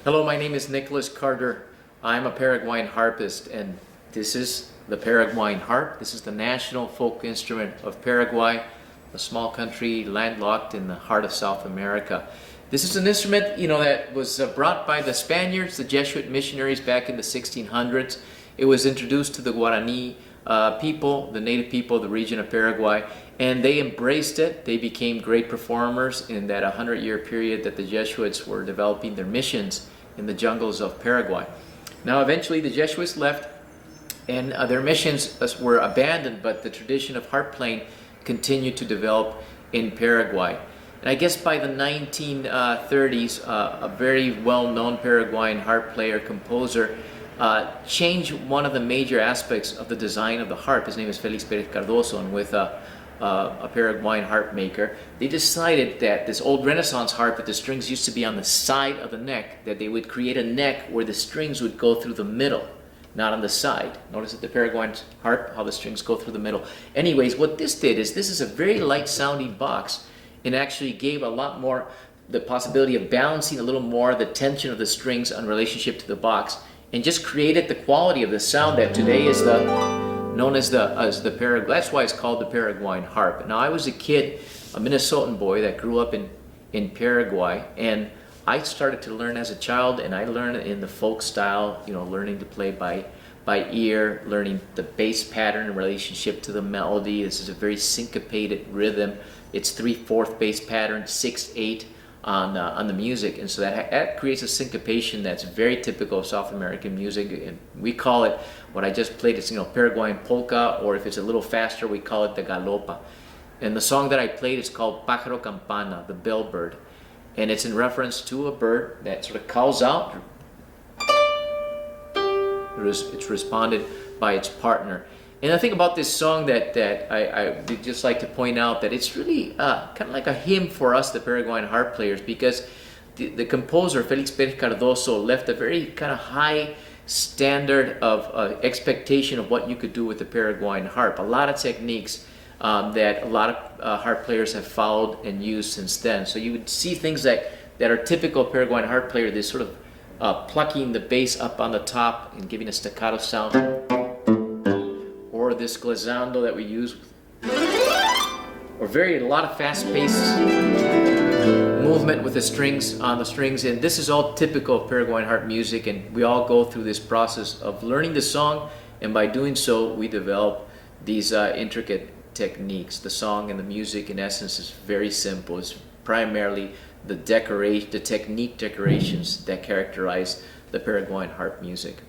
Hello, my name is Nicolas Carter. I'm a Paraguayan harpist, and this is the Paraguayan harp. This is the national folk instrument of Paraguay, a small country landlocked in the heart of South America. This is an instrument, that was brought by the Spaniards, the Jesuit missionaries back in the 1600s. It was introduced to the Guarani people, the native people of the region of Paraguay, and they embraced it. They became great performers in that 100-year period that the Jesuits were developing their missions in the jungles of Paraguay. Now, eventually the Jesuits left and their missions were abandoned, but the tradition of harp playing continued to develop in Paraguay. And I guess by the 1930s, a very well-known Paraguayan harp player, composer, changed one of the major aspects of the design of the harp. His name is Felix Perez Cardoso, and with a Paraguayan harp maker, they decided that this old Renaissance harp, that the strings used to be on the side of the neck, that they would create a neck where the strings would go through the middle, not on the side. Notice that the Paraguayan harp, how the strings go through the middle. Anyways, what this did is, this is a very light sounding box, and actually gave a lot more the possibility of balancing a little more the tension of the strings in relationship to the box, and just created the quality of the sound that today is known as the Paraguay. That's why it's called the Paraguayan harp. Now, I was a kid, a Minnesotan boy that grew up in Paraguay, and I started to learn as a child, and I learned in the folk style, learning to play by ear, learning the bass pattern in relationship to the melody. This is a very syncopated rhythm. It's 3/4 bass pattern, 6/8 on the music, and so that creates a syncopation that's very typical of South American music. And we call it, what I just played is Paraguayan polka, or if it's a little faster, we call it the galopa. And the song that I played is called Pájaro Campana, the bellbird, and it's in reference to a bird that sort of calls out. It's responded by its partner. And the thing about this song that I would just like to point out, that it's really kind of like a hymn for us, the Paraguayan harp players, because the composer, Felix Perez Cardoso, left a very kind of high standard of expectation of what you could do with the Paraguayan harp. A lot of techniques that a lot of harp players have followed and used since then. So you would see things that are typical Paraguayan harp player, this sort of plucking the bass up on the top and giving a staccato sound, or this glissando that we use, or a lot of fast-paced movement with the strings on the strings. And this is all typical of Paraguayan harp music, and we all go through this process of learning the song, and by doing so we develop these intricate techniques. The song and the music in essence is very simple. It's primarily the technique decorations that characterize the Paraguayan harp music.